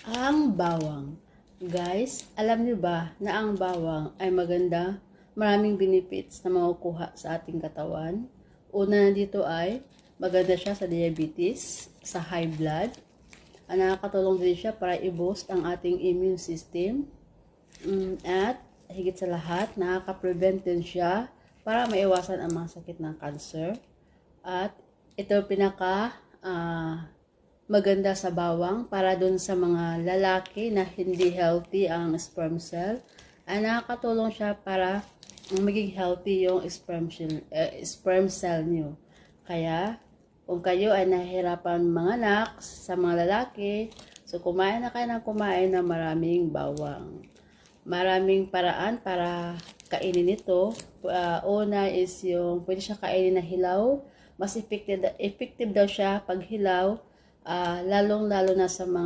Ang bawang. Guys, alam niyo ba na ang bawang ay maganda? Maraming benefits na makukuha sa ating katawan. Una na dito ay maganda siya sa diabetes, sa high blood. Nakakatulong din siya para i-boost ang ating immune system. At higit sa lahat, nakaka-prevent din siya para maiwasan ang mga sakit ng cancer. At ito pinaka maganda sa bawang para dun sa mga lalaki na hindi healthy ang sperm cell. Nakakatulong siya para maging healthy yung sperm cell nyo. Kaya, kung kayo ay nahihirapan manganak sa mga lalaki, so kumain na kayo ng kumain ng maraming bawang. Maraming paraan para kainin ito. Una is yung pwede siya kainin na hilaw. Mas effective daw siya pag hilaw, lalong-lalo na sa mga